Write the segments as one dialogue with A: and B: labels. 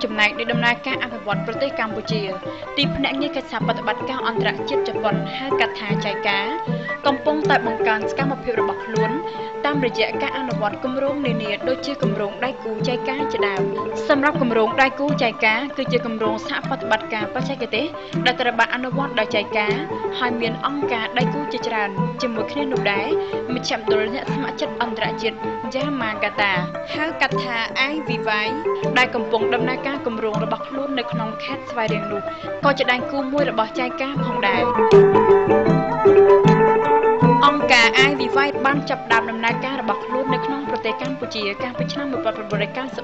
A: ចំណែកនៃដំណើរការអភិវឌ្ឍប្រទេសកម្ពុជាទីភ្នាក់ងារកិច្ចសហប្រតិបត្តិការអន្តរជាតិជប៉ុនហៅកាត់ថាចៃកាកំពុងតែបង្កើនសកម្មភាពរបស់ខ្លួនតាមរយៈការអនុវត្តគម្រោងនានាដូចជាគម្រោងដៃគូចៃកាជាដើមសម្រាប់គម្រោងដៃគូចៃកាគឺជាគម្រោងសហប្រតិបត្តិការបច្ចេកទេសដែលត្រូវបានអនុវត្តដោយចៃកាហើយមានអង្គការដៃគូជាច្រើនជាមួយគ្នានោះដែរមជ្ឈមណ្ឌលអ្នកស្ម័គ្រចិត្តអន្តរជាតិយ៉ាម៉ាហ្កាតាហៅកាត់ថា IVY ដែលកំពុងដំណើរការគម្រោងរបស់ខ្លួននៅក្នុងខេត្តស្វាយរៀងនោះក៏ជាដៃគូមួយរបស់ចៃកាផងដែរអង្គការ IVY បានចាប់ផ្ដើមដំណើរការរបស់ខ្លួននៅក្នុងប្រទេសកម្ពុជាកាលពីឆ្នាំ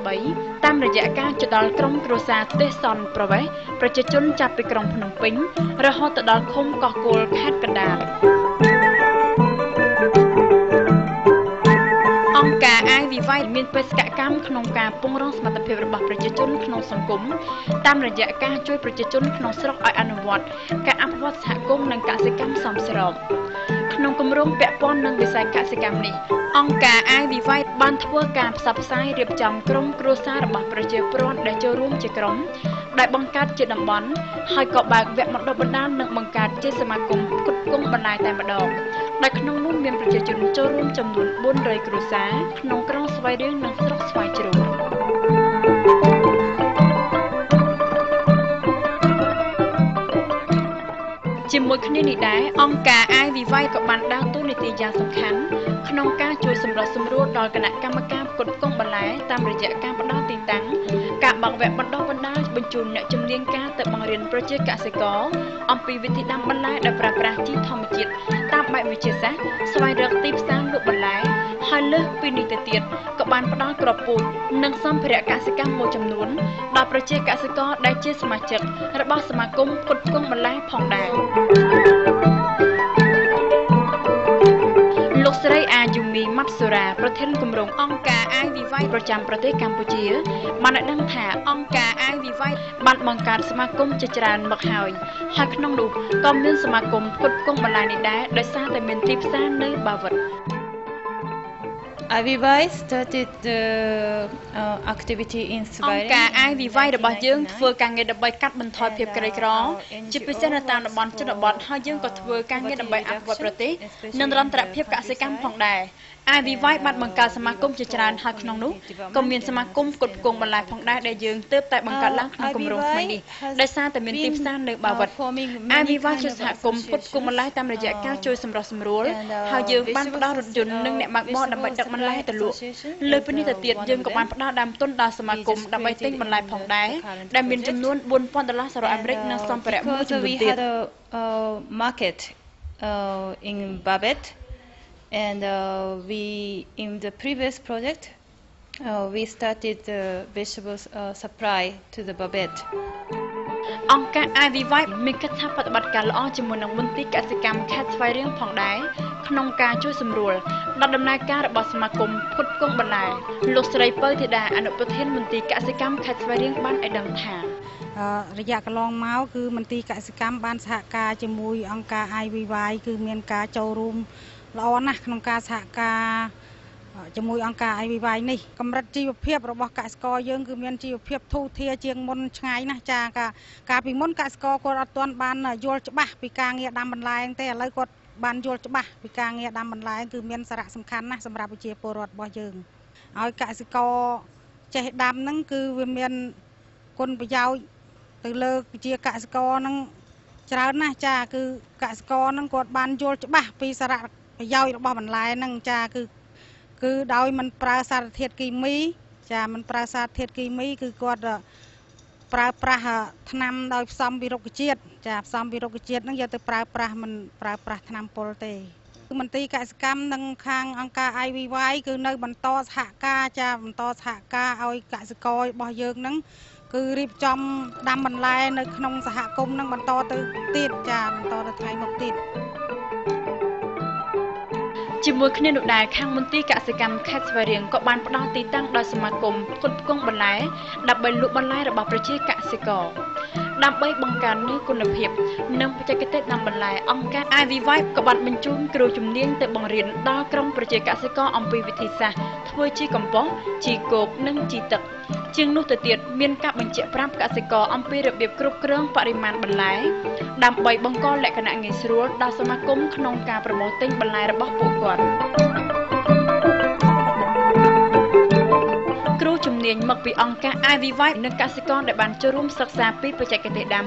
A: 1993តាមរយៈការជដលក្រុមគ្រួសារទេសសនប្រវេសប្រជាជនចាប់ពីក្រុងភ្នំពេញរហូតទៅដល់ឃុំកោះកុលខេត្តកណ្ដាលអង្គការ IVY មានបេសកកម្មក្នុងការពង្រឹងសមត្ថភាពរបស់ប្រជាជនក្នុងសង្គមតាមរយៈការជួយប្រជាជនក្នុងស្រុកឲ្យអនុវត្តការអភិវឌ្ឍសហគមន៍និងកសិកម្មសមស្របក្នុងគម្រោងពាក់ព័ន្ធនឹងវិស័យកសិកម្មនេះអង្គការ IVY បានធ្វើការផ្សព្វផ្សាយរៀបចំក្រុមគ្រួសាររបស់ប្រជាពលរដ្ឋដែលចូលរួមជាក្រុមដែលបង្កើតជាតំបន់ហើយក៏បើកវគ្គបណ្ដុះបណ្ដាលនិងបង្កើតជាសមាគមផ្គត់ផ្គង់បន្លែតែម្ដងដែលក្នុងនោះមានប្រជាជនចូលរួមចំនួន400គ្រួសារក្នុងក្រុងស្វាយរៀងនិងស្រុកស្វាយជ្រូកជាមួយគ្នានេះដែរអង្គការ IVY ក៏បានដើរតួនាទីយ៉ាងសំខាន់ក្នុងការជួយសម្រុះសម្រួលដល់គណៈកម្មការផ្គត់ផ្គង់បន្លែតាមរយៈការផ្ដល់ទីតាំងការបើកវគ្គបណ្ដុះបណ្ដាលបញ្ជូនអ្នកជំនាញការទៅបង្រៀនប្រជាកសិករអំពីវិធីដាំបន្លែដែលប្រើប្រាស់ជីធម្មជាតិតាមបែបវិទ្យាសាស្ត្រស្វែងរកទីផ្សារលក់បន្លែហើយលើសពីនេះទៅទៀតក៏បានផ្ដល់គ្រាប់ពូជនិងសម្ភារៈកសិកម្មមួយចំនួនដល់ប្រជាកសិករដែលជាសមាជិករបស់សមាគមផ្គត់ផ្គង់បន្លែផងដែរលោកស្រីអាយុមីម៉ាត់សូរ៉ាប្រធានគម្រោងអង្គការ IVY ប្រចាំប្រទេសកម្ពុជាបានឲ្យដឹងថាអង្គការ IVY បានបង្កើតសមាគមជាច្រើនមកហើយក្នុងនោះក៏មានសមាគមផ្គត់ផ្គង់បន្លែនេះដែរដោយសារតែមានទីផ្សារនៅបាវិត
B: IVY started the activity in Swaring
A: អង្គការ IVY របស់យើងធ្វើការងារដើម្បីកាត់បន្ថយភាពក្រីក្រជាពិសេសនៅតាមតំបន់ជនបទហើយយើងក៏ធ្វើការងារដើម្បីអភិវឌ្ឍប្រទេសនិងនិរន្តរភាពកសិកម្មផងដែរ IVY បានបង្កើតសមាគមជាច្រើនហើយក្នុងនោះក៏មានសមាគមផ្គត់ផ្គង់បន្លែផងដែរដែលយើងទើបតែបង្កើតឡើងក្នុងគម្រោងថ្មីនេះដោយសារតែមានទីផ្សារនៅបាវិត IVY ជួយសហគមន៍ផ្គត់ផ្គង់បន្លែតាមរយៈការជួយសម្រុះសម្រួលហើយយើងបានផ្ដល់រថយន្តនិងអ្នកបើកបរដើម្បីដឹកបន្លែទៅលក់លើពីនេះទៅទៀតយើងក៏បានផ្ដល់ដើមទុនដល់សមាគមដើម្បីទិញបន្លែផងដែរដែលមានចំនួន$4,000សហរដ្ឋអាមេរិកនិងសម្ភារៈមួយចំនួនទៀត
B: market in Babet and we in the previous project we started the vegetables supply to the Babet
A: អង្គការ IVY មានកិច្ចសហប្រតិបត្តិការល្អជាមួយនឹងមន្ទីរកសិកម្មខេត្តស្វាយរៀងផងដែរក្នុងការជួយសម្រួលដល់ដំណើរការរបស់សមាគមផ្គត់ផ្គង់បន្លែលោកស្រីពៅធីតាអនុប្រធានមន្ទីរកសិកម្មខេត្តស្វាយរៀងបានឲ្យដឹងថា
C: រយៈកន្លងមកគឺមន្ទីរកសិកម្មបានសហការជាមួយអង្គការ IVY គឺមានការចូលរួមល្អណាស់ក្នុងការសហការជាមួយអង្គការ IVY នេះកម្រិតជីវភាពរបស់កសិករយើងគឺមានជីវភាពធូរធារជាងមុនឆ្ងាយណាស់ចាកាលពីមុនកសិករគាត់អត់ទាន់បានយល់ច្បាស់ពីការងារដាំបន្លែទេឥឡូវគាត់បានយល់ច្បាស់ពីការងារដាំបន្លែគឺមានសារៈសំខាន់ណាស់សម្រាប់ប្រជាពលរដ្ឋរបស់យើងឲ្យកសិករចេះដាំហ្នឹងគឺវាមានគុណប្រយោជន៍ទៅលើប្រជាកសិករហ្នឹងច្រើនណាស់ចាគឺកសិករហ្នឹងគាត់បានយល់ច្បាស់ពីសារៈប្រយោជន៍របស់បន្លែហ្នឹងចាគឺដោយមិនប្រើសារធាតុគីមីចាមិនប្រើសារធាតុគីមីគឺគាត់ប្រើប្រាស់ថ្នាំដោយផ្សំពីរុក្ខជាតិចាផ្សំពីរុក្ខជាតិហ្នឹងយកទៅប្រើប្រាស់មិនប្រើប្រាស់ថ្នាំពុលទេមន្ទីរកសិកម្មនិងខាងអង្គការ IVY គឺនៅបន្តសហការចាបន្តសហការឲ្យកសិកររបស់យើងហ្នឹងគឺរៀបចំដាំបន្លែនៅក្នុងសហគមន៍ហ្នឹងបន្តទៅទៀតចាបន្តទៅថ្ងៃមុខទៀត
A: ជាមួយគ្នានោះដែរខាងមន្ទីរកសិកម្មខេត្តស្វាយរៀងក៏បានផ្ដល់ទីតាំងដល់សមាគមផ្គត់ផ្គង់បន្លែដើម្បីលក់បន្លែរបស់ប្រជាកសិករដើម្បីបង្កើននូវគុណភាពនិងបច្ចេកទេសដាំបន្លែអង្គការ IVY ក៏បានបញ្ជូនគ្រូជំនាញទៅបង្រៀនដល់ក្រុមប្រជាកសិករអំពីវិធីសាស្ត្រធ្វើជីកំប៉ុស្តជីគោកនិងជីទឹក ជាងនោះទៅទៀតមានការបញ្ជាក់ប្រាប់កសិករអំពីរបៀបគ្រប់គ្រងបរិមាណបន្លែដើម្បីបង្កលក្ខណៈងាយស្រួលដល់សមាគមក្នុងការប្រមូលទិញបន្លែរបស់ពួកគាត់គ្រូជំនាញមកពីអង្គការ IVY និងកសិករដែលបានចូលរួមសិក្សាពីបច្ចេកទេសដាំ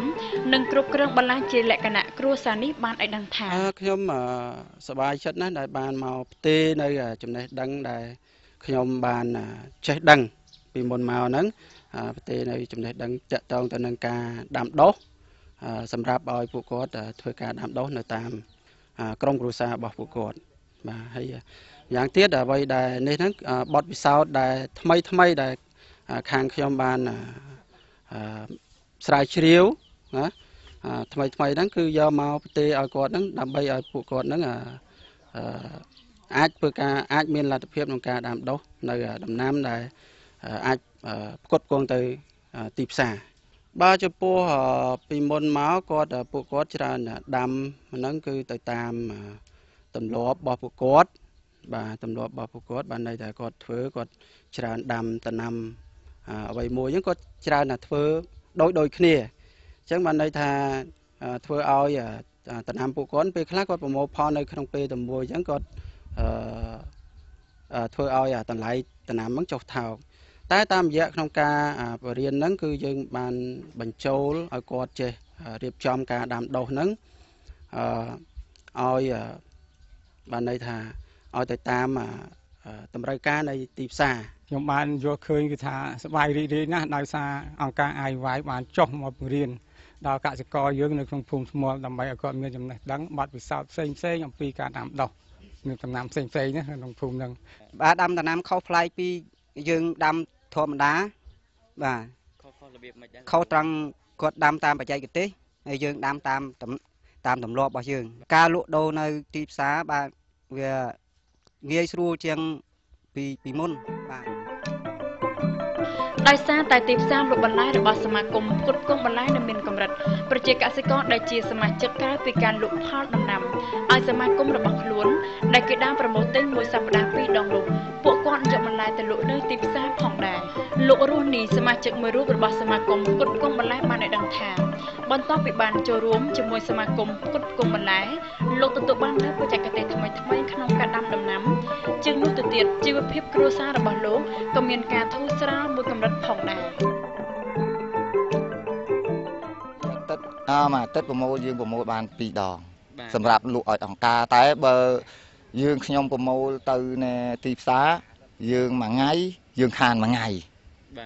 A: និងគ្រប់គ្រងបន្លែជាលក្ខណៈគ្រួសារនេះបានឲ្យដឹងថា
D: ខ្ញុំសប្បាយចិត្តណាស់ដែលបានមកផ្ទេរនៅចំណេះដឹងដែលខ្ញុំបានចេះដឹងពីមុនមកហ្នឹងផ្ទេរនៅចំណេះដឹងតាក់ទងទៅនឹងការដាំដុះសម្រាប់ឲ្យពួកគាត់ធ្វើការដាំដុះនៅតាមក្រុមគ្រួសាររបស់ពួកគាត់បាទហើយយ៉ាងទៀតអ្វីដែលនេះហ្នឹងបទពិសោធន៍ដែលថ្មីដែលខាងខ្ញុំបានស្រាវជ្រាវណាថ្មីហ្នឹងគឺយកមកផ្ទេរឲ្យគាត់ហ្នឹងដើម្បីឲ្យពួកគាត់ហ្នឹងអាចធ្វើការអាចមានលទ្ធភាពក្នុងការដាំដុះនៅដំណាំដែលអាចផ្គត់ផ្គង់ទៅទីផ្សារបើចំពោះពីមុនមកពួកគាត់ច្រើនដាំហ្នឹងគឺទៅតាមទម្លាប់របស់ពួកគាត់បាទទម្លាប់របស់ពួកគាត់បានន័យថាគាត់ធ្វើគាត់ច្រើនដាំដំណាំអ្វីមួយហ្នឹងគាត់ច្រើនតែធ្វើដូចគ្នាអញ្ចឹងបានន័យថាធ្វើឲ្យដំណាំពួកគាត់ពេលខ្លះគាត់ប្រមូលផលនៅក្នុងពេលតែមួយអញ្ចឹងគាត់ធ្វើឲ្យតម្លៃដំណាំហ្នឹងចុះថោកតែតាមរយៈក្នុងការបរិញ្ញាហ្នឹងគឺយើងបានបញ្ចូលឲ្យគាត់ចេះរៀបចំការដាំដុះហ្នឹងឲ្យបានន័យថាឲ្យទៅតាមតម្រូវការនៃទីផ្សារ
E: ខ្ញុំបានយល់ឃើញគឺថាសប្បាយរីករាយណាស់ដោយសារអង្គការ IVY បានចុះមកបង្រៀនដល់កសិករយើងនៅក្នុងភូមិស្មុលដើម្បីឲ្យគាត់មានចំណេះដឹងបទពិសោធន៍ផ្សេងអំពីការដាំដុះមានដំណាំផ្សេងណាក្នុងភូមិហ្នឹង
F: បាទដាំដំណាំខុសប្លែកពីយើងដាំធម្មតាបាទខុសរបៀបមិនដែរខុសត្រង់គាត់ដាំតាមបច្ចេកទេសហើយយើងដាំតាមទម្លាប់របស់យើងការលក់ដូរនៅទីផ្សារបាទវាងាយស្រួលជាងពីមុនបាទ
A: ដោយសារតែទីផ្សារលក់បន្លែរបស់សមាគមផ្គត់ផ្គង់បន្លែនៅមានកម្រិតប្រជាកសិករដែលជាសមាជិកក្រៅពីការលក់ផលដំណាំឲ្យសមាគមរបស់ខ្លួនដែលគេដើមប្រមូលទិញមួយសប្តាហ៍2ដងនោះពួកគាត់យកបន្លែទៅលក់នៅទីផ្សារផងដែរលោករស់នេះសមាជិកមួយរូបរបស់សមាគមផ្គត់ផ្គង់បន្លែបានឲ្យដឹងថាបន្ទាប់ពីបានចូលរួមជាមួយសមាគមផ្គត់ផ្គង់បន្លែលោកទទួលបាននូវបច្ចេកទេសថ្មីក្នុងការដាំដំណាំជាងនោះទៅទៀតជីវភាពគ្រួសាររបស់លោកក៏មានការធូរស្រាលមួយកម្រិតផងដែរ
G: ទឹកប្រមូលយើងប្រមូលបាន2ដងសម្រាប់លក់ឲ្យអង្គការតែបើយើងខ្ញុំប្រមូលទៅនៅទីផ្សារយើងមួយថ្ងៃយើងខានមួយថ្ងៃ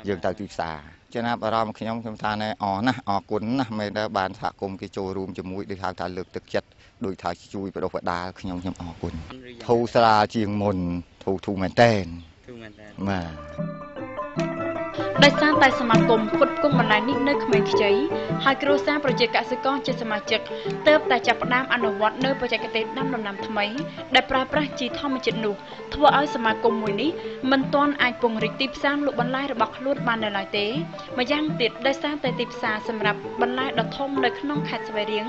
G: យើងទៅទីផ្សារចំណាប់អារម្មណ៍ខ្ញុំថាណែអរណាស់អរគុណណាស់មែនដែរបានសហគមន៍គេចូលរួមជាមួយដូចហៅថាលើកទឹកចិត្តដោយថាជួយបដិបដាលខ្ញុំអរគុណធូរស្រាលជាងមុនធូរមែនតើបាទ
A: ដោយសារតែសមាគមផ្គត់ផ្គង់បន្លែនេះនៅក្មេងខ្ចីហើយគ្រួសារប្រជាកសិករជាសមាជិកទើបតែចាប់ផ្ដើមអនុវត្តនៅបច្ចេកទេសដាំដំណាំថ្មីដែលប្រើប្រាស់ជីធម្មជាតិនោះធ្វើឲ្យសមាគមមួយនេះមិនទាន់អាចពង្រីកទីផ្សារលក់បន្លែរបស់ខ្លួនបាននៅឡើយទេម្យ៉ាងទៀតដោយសារតែទីផ្សារសម្រាប់បន្លែដ៏ធំនៅក្នុងខេត្តស្វាយរៀង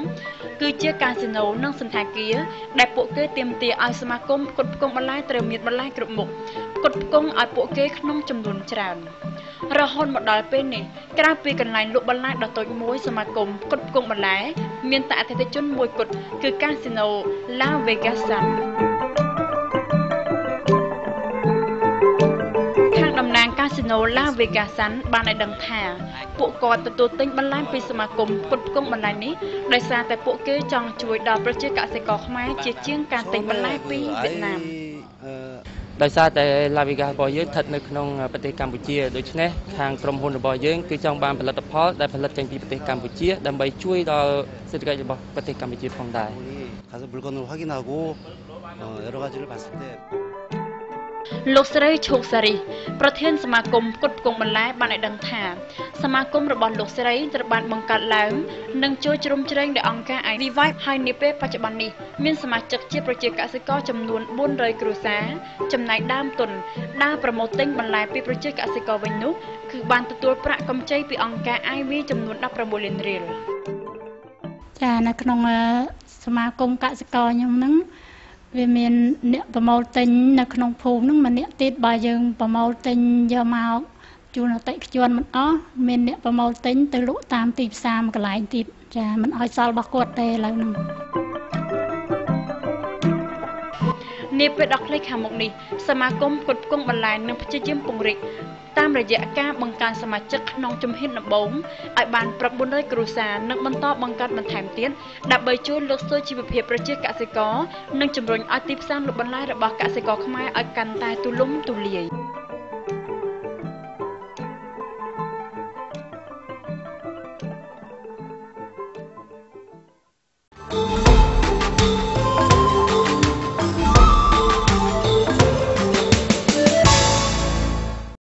A: គឺជាកាស៊ីណូនិងសណ្ឋាគារដែលពួកគេទាមទារឲ្យសមាគមផ្គត់ផ្គង់បន្លែត្រូវមានបន្លែគ្រប់មុខផ្គត់ផ្គង់ឲ្យពួកគេក្នុងចំនួនច្រើនរហូតមកដល់ពេលនេះក្រៅពីកន្លែងលក់បន្លែដ៏តូចមួយសមាគមផ្គត់ផ្គង់បន្លែមានតែអតិថិជនមួយគត់គឺកាស៊ីណូ La Vegas Sun ខាងតំណាងកាស៊ីណូ La Vegas Sun បានឲ្យដឹងថាពួកគាត់ទទួលទិញបន្លែពីសមាគមផ្គត់ផ្គង់បន្លែនេះដោយសារតែពួកគេចង់ជួយដល់ប្រជាកសិករខ្មែរជាជាងការទិញបន្លែពីវៀតណាម
H: ដោយសារតែ La Vegas របស់យើងស្ថិតនៅក្នុងប្រទេសកម្ពុជាដូច្នេះខាងក្រុមហ៊ុនរបស់យើងគឺចង់បានផលិតផលដែលផលិតចេញពីប្រទេសកម្ពុជាដើម្បីជួយដល់សេដ្ឋកិច្ចរបស់ប្រទេសកម្ពុជាផងដែរ
I: 가서 물건을 확인하고 여러 가지를 봤을 때
A: លោកស្រីឈុកសារីប្រធានសមាគមផ្គត់ផ្គង់បន្លែបានឲ្យដឹងថាសមាគមរបស់លោកស្រីត្រូវបានបង្កើតឡើងនិងជួយជ្រោមជ្រែងដោយអង្គការ IVY ហើយនាពេលបច្ចុប្បន្ននេះមានសមាជិកជាប្រជាកសិករចំនួន400គ្រួសារចំណែកដើមទុនដើរប្រមូលទិញបន្លែពីប្រជាកសិករវិញនោះគឺបានទទួលប្រាក់កម្ចីពីអង្គការ IVY ចំនួន16លានរៀល
B: ចានៅក្នុងសមាគមកសិករខ្ញុំហ្នឹងវាមានអ្នកប្រមូលទិញនៅក្នុងភូមិហ្នឹងម្នាក់ទៀតបើយើងប្រមូលទិញយកមក ជួលអតិថិជនមិនអស់មានអ្នកប្រមូលទិញទៅលក់តាមទីផ្សារមួយកន្លែងទៀតចាមិនឲ្យសល់របស់គាត់ទេឥឡូវហ្នឹង
A: នាពេលដល់ខ្លីខាងមុខនេះសមាគមផ្គត់ផ្គង់បន្លែនិងព្យាយាមពង្រីកតាមរយៈការបង្កើនសមាជិកក្នុងជំហានដំបូងឲ្យបាន900គ្រួសារនិងបន្តបង្កើតបន្ថែមទៀតដើម្បីជួយលើកស្ទួយជីវភាពប្រជាកសិករនិងជំរុញឲ្យទីផ្សារលក់បន្លែរបស់កសិករខ្មែរឲ្យកាន់តែទូលំទូលាយ